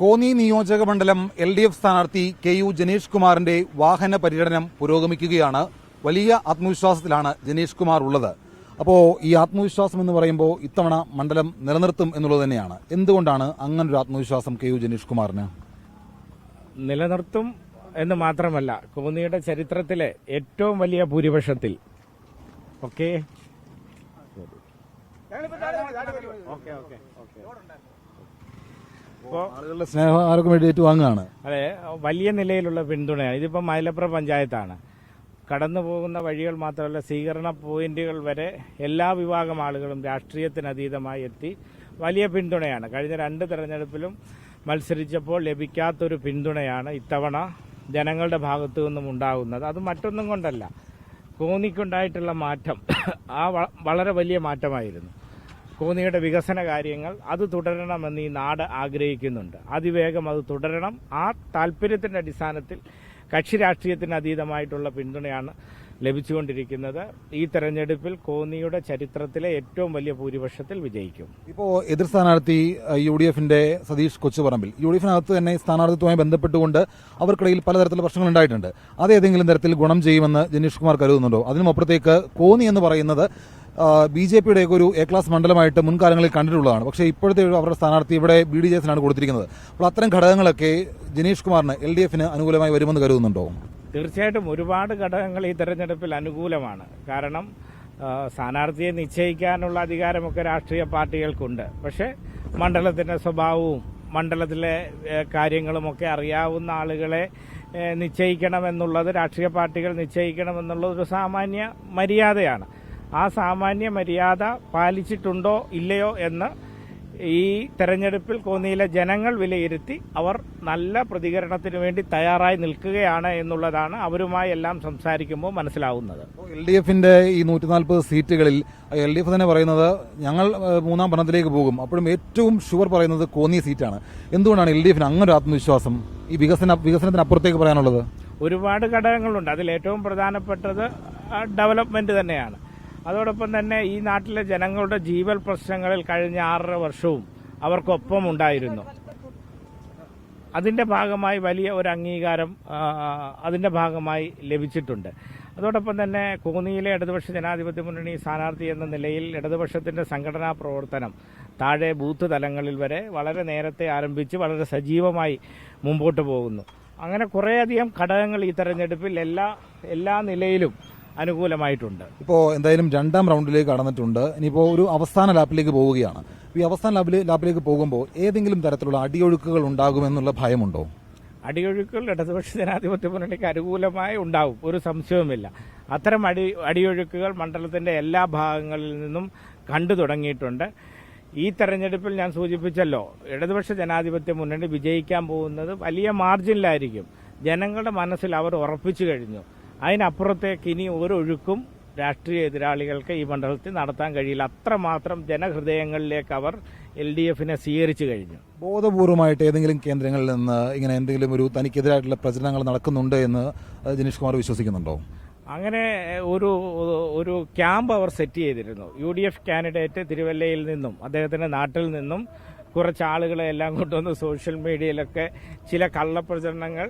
കോന്നി നിയോജക മണ്ഡലം LDF സ്ഥാനാർത്ഥി KU ജനീഷ് കുമാറിന്റെ വാഹന പര്യടനം പുരോഗമിക്കുകയാണ്. വലിയ ആത്മവിശ്വാസത്തിലാണ് ജനീഷ് കുമാർ ഉള്ളത്. അപ്പോൾ ഈ ആത്മവിശ്വാസം എന്ന് പറയുമ്പോൾ ഇത്തവണ മണ്ഡലം നിലനിർത്തും എന്നുള്ളത് തന്നെയാണ്. എന്തുകൊണ്ടാണ് അങ്ങനൊരു ആത്മവിശ്വാസം KU ജനീഷ് കുമാറിന്? നിലനിർത്തും എന്ന് മാത്രമല്ല, കോന്നിയുടെ ചരിത്രത്തിലെ ഏറ്റവും വലിയ ഭൂരിപക്ഷത്തിൽ ആളുകളുടെ സ്നേഹം ആർക്കും വേണ്ടി ഏറ്റുവാങ്ങുകയാണ്. അതെ, വലിയ നിലയിലുള്ള പിന്തുണയാണ്. ഇതിപ്പോൾ മൈലപ്പുറം പഞ്ചായത്താണ്. കടന്നു പോകുന്ന വഴികൾ മാത്രമല്ല, സ്വീകരണ പോയിന്റുകൾ വരെ എല്ലാ വിഭാഗം ആളുകളും രാഷ്ട്രീയത്തിനതീതമായി എത്തി വലിയ പിന്തുണയാണ്. കഴിഞ്ഞ 2 തെരഞ്ഞെടുപ്പിലും മത്സരിച്ചപ്പോൾ ലഭിക്കാത്തൊരു പിന്തുണയാണ് ഇത്തവണ ജനങ്ങളുടെ ഭാഗത്തു നിന്നും ഉണ്ടാകുന്നത്. അത് മറ്റൊന്നും കൊണ്ടല്ല, കോന്നിക്കുണ്ടായിട്ടുള്ള മാറ്റം വളരെ വലിയ മാറ്റമായിരുന്നു. കോന്നിയുടെ വികസന കാര്യങ്ങൾ അത് തുടരണമെന്ന് ഈ നാട് ആഗ്രഹിക്കുന്നുണ്ട്. അതിവേഗം അത് തുടരണം. ആ താല്പര്യത്തിന്റെ അടിസ്ഥാനത്തിൽ കക്ഷി രാഷ്ട്രീയത്തിന് അതീതമായിട്ടുള്ള പിന്തുണയാണ് ലഭിച്ചുകൊണ്ടിരിക്കുന്നത്. ഈ തെരഞ്ഞെടുപ്പിൽ കോന്നിയുടെ ചരിത്രത്തിലെ ഏറ്റവും വലിയ ഭൂരിപക്ഷത്തിൽ വിജയിക്കും. ഇപ്പോൾ എതിർ സ്ഥാനാർത്ഥി UDFന്റെ സതീഷ് കൊച്ചുപറമ്പിൽ, UDFിനകത്ത് തന്നെ സ്ഥാനാർത്ഥിത്വവുമായി ബന്ധപ്പെട്ടുകൊണ്ട് അവർക്കിടയിൽ പലതരത്തിലുള്ള പ്രശ്നങ്ങൾ ഉണ്ടായിട്ടുണ്ട്. അത് ഏതെങ്കിലും തരത്തിൽ ഗുണം ചെയ്യുമെന്ന് ജനീഷ് കുമാർ കരുതുന്നുണ്ടോ? അതിനുമപ്പുറത്തേക്ക് കോന്നി എന്ന് പറയുന്നത് BJPയുടെ ഒരു A ക്ലാസ് മണ്ഡലമായിട്ട് മുൻകാലങ്ങളിൽ കണ്ടിട്ടുള്ളതാണ്. പക്ഷേ ഇപ്പോഴത്തെ അവരുടെ സ്ഥാനാർത്ഥി ഇവിടെ BDJസിനാണ് കൊടുത്തിരിക്കുന്നത്. അപ്പോൾ അത്തരം ഘടകങ്ങളൊക്കെ ജനീഷ് കുമാറിന് LDFന് അനുകൂലമായി വരുമെന്ന് കരുതുന്നുണ്ടോ? തീർച്ചയായിട്ടും ഒരുപാട് ഘടകങ്ങൾ ഈ തെരഞ്ഞെടുപ്പിൽ അനുകൂലമാണ്. കാരണം സ്ഥാനാർത്ഥിയെ നിശ്ചയിക്കാനുള്ള അധികാരമൊക്കെ രാഷ്ട്രീയ പാർട്ടികൾക്കുണ്ട്. പക്ഷേ മണ്ഡലത്തിന്റെ സ്വഭാവവും മണ്ഡലത്തിലെ കാര്യങ്ങളുമൊക്കെ അറിയാവുന്ന ആളുകളെ നിശ്ചയിക്കണമെന്നുള്ളത്, രാഷ്ട്രീയ പാർട്ടികൾ നിശ്ചയിക്കണമെന്നുള്ളത് ഒരു സാമാന്യ മര്യാദയാണ്. ആ സാമാന്യ മര്യാദ പാലിച്ചിട്ടുണ്ടോ ഇല്ലയോ എന്ന് ഈ തെരഞ്ഞെടുപ്പിൽ കോന്നിയിലെ ജനങ്ങൾ വിലയിരുത്തി അവർ നല്ല പ്രതികരണത്തിന് വേണ്ടി തയ്യാറായി നിൽക്കുകയാണ് എന്നുള്ളതാണ് അവരുമായി എല്ലാം സംസാരിക്കുമ്പോൾ മനസ്സിലാവുന്നത്. LDFന്റെ ഈ 140 സീറ്റുകളിൽ LDF തന്നെ പറയുന്നത് ഞങ്ങൾ 3ാം ഭരണത്തിലേക്ക് പോകും. അപ്പോഴും ഏറ്റവും ഷുവർ പറയുന്നത് കോന്നി സീറ്റാണ്. എന്തുകൊണ്ടാണ് LDFന് അങ്ങനൊരു ആത്മവിശ്വാസം ഈ വികസനത്തിനപ്പുറത്തേക്ക് പറയാനുള്ളത്? ഒരുപാട് ഘടകങ്ങളുണ്ട്. അതിൽ ഏറ്റവും പ്രധാനപ്പെട്ടത് ഡെവലപ്മെന്റ് തന്നെയാണ്. അതോടൊപ്പം തന്നെ ഈ നാട്ടിലെ ജനങ്ങളുടെ ജീവൽ പ്രശ്നങ്ങളിൽ കഴിഞ്ഞ 6.5 വർഷവും അവർക്കൊപ്പം ഉണ്ടായിരുന്നു. അതിന്റെ ഭാഗമായി വലിയ ഒരു അംഗീകാരം അതിന്റെ ഭാഗമായി ലഭിച്ചിട്ടുണ്ട്. അതോടൊപ്പം തന്നെ കോന്നിയിലെ ഇടതുപക്ഷ ജനാധിപത്യ മുന്നണി സ്ഥാനാർത്ഥി എന്ന നിലയിൽ ഇടതുപക്ഷത്തിന്റെ സംഘടനാ പ്രവർത്തനം താഴെ ബൂത്ത് തലങ്ങളിൽ വരെ വളരെ നേരത്തെ ആരംഭിച്ച് വളരെ സജീവമായി മുമ്പോട്ട് പോകുന്നു. അങ്ങനെ കുറേയധികം ഘടകങ്ങൾ ഈ തെരഞ്ഞെടുപ്പിൽ എല്ലാ നിലയിലും അനുകൂലമായിട്ടുണ്ട്. ഇപ്പോൾ എന്തായാലും 2ാം റൗണ്ടിലേക്ക് കടന്നിട്ടുണ്ട്. ഇനിയിപ്പോൾ ഒരു അവസാന ലാപ്പിലേക്ക് പോവുകയാണ്. ഈ അവസാന ലാപ്പിലേക്ക് പോകുമ്പോൾ ഏതെങ്കിലും തരത്തിലുള്ള അടിയൊഴുക്കുകൾ ഉണ്ടാകുമെന്നുള്ള ഭയമുണ്ടോ? അടിയൊഴുക്കുകൾ ഇടതുപക്ഷ ജനാധിപത്യ മുന്നണിക്ക് അനുകൂലമായി ഉണ്ടാവും, ഒരു സംശയവുമില്ല. അത്തരം അടിയൊഴുക്കുകൾ മണ്ഡലത്തിന്റെ എല്ലാ ഭാഗങ്ങളിൽ നിന്നും കണ്ടു തുടങ്ങിയിട്ടുണ്ട്. ഈ തെരഞ്ഞെടുപ്പിൽ ഞാൻ സൂചിപ്പിച്ചല്ലോ, ഇടതുപക്ഷ ജനാധിപത്യ മുന്നണി വിജയിക്കാൻ പോകുന്നത് വലിയ മാർജിനിലായിരിക്കും. ജനങ്ങളുടെ മനസ്സിൽ അവർ ഉറപ്പിച്ചു കഴിഞ്ഞു. അതിനപ്പുറത്തേക്ക് ഇനി ഒരൊഴുക്കും രാഷ്ട്രീയ എതിരാളികൾക്ക് ഈ മണ്ഡലത്തിൽ നടത്താൻ കഴിയില്ല. അത്രമാത്രം ജനഹൃദയങ്ങളിലേക്ക് അവർ LDFനെ സ്വീകരിച്ചു കഴിഞ്ഞു. ബോധപൂർവമായിട്ട് ഏതെങ്കിലും കേന്ദ്രങ്ങളിൽ നിന്ന് ഇങ്ങനെ എന്തെങ്കിലും ഒരു തനിക്കെതിരായിട്ടുള്ള പ്രചരണങ്ങൾ നടക്കുന്നുണ്ട് എന്ന് ജനീഷ് കുമാർ വിശ്വസിക്കുന്നുണ്ടോ? അങ്ങനെ ഒരു ക്യാമ്പ് അവർ സെറ്റ് ചെയ്തിരുന്നു. UDF കാൻഡിഡേറ്റ് തിരുവല്ലയിൽ നിന്നും അദ്ദേഹത്തിന്റെ നാട്ടിൽ നിന്നും കുറച്ച് ആളുകളെ എല്ലാം കൊണ്ടുവന്ന് സോഷ്യൽ മീഡിയയിലൊക്കെ ചില കള്ളപ്രചരണങ്ങൾ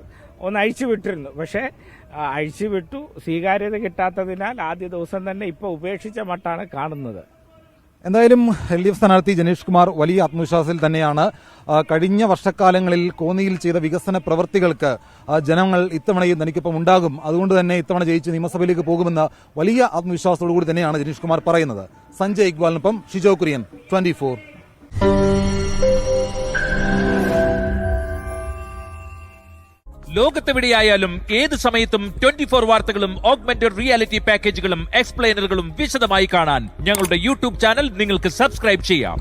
ഒന്ന് അഴിച്ചുവിട്ടിരുന്നു. പക്ഷേ അഴിച്ചുവിട്ടു, സ്വീകാര്യത കിട്ടാത്തതിനാൽ ആദ്യ ദിവസം തന്നെ ഇപ്പോൾ ഉപേക്ഷിച്ച മട്ടാണ് കാണുന്നത്. എന്തായാലും LDF സ്ഥാനാർത്ഥി ജനീഷ് കുമാർ വലിയ ആത്മവിശ്വാസത്തിൽ തന്നെയാണ്. കഴിഞ്ഞ വർഷക്കാലങ്ങളിൽ കോന്നിയിൽ ചെയ്ത വികസന പ്രവൃത്തികൾക്ക് ജനങ്ങൾ ഇത്തവണയും തനിക്കൊപ്പം ഉണ്ടാകും. അതുകൊണ്ട് തന്നെ ഇത്തവണ ജയിച്ച് നിയമസഭയിലേക്ക് പോകുമെന്ന വലിയ ആത്മവിശ്വാസത്തോടു കൂടി തന്നെയാണ് ജനീഷ് കുമാർ പറയുന്നത്. സഞ്ജയ് ഇക്ബാലിനൊപ്പം ഷിജോ കുര്യൻ, 24. ലോകത്തെവിടെയായാലും ഏത് സമയത്തും 24 വാർത്തകളും ഓഗ്മെന്റഡ് റിയാലിറ്റി പാക്കേജുകളും എക്സ്പ്ലെയിനറുകളും വിശദമായി കാണാൻ ഞങ്ങളുടെ YouTube ചാനൽ നിങ്ങൾക്ക് സബ്സ്ക്രൈബ് ചെയ്യാം.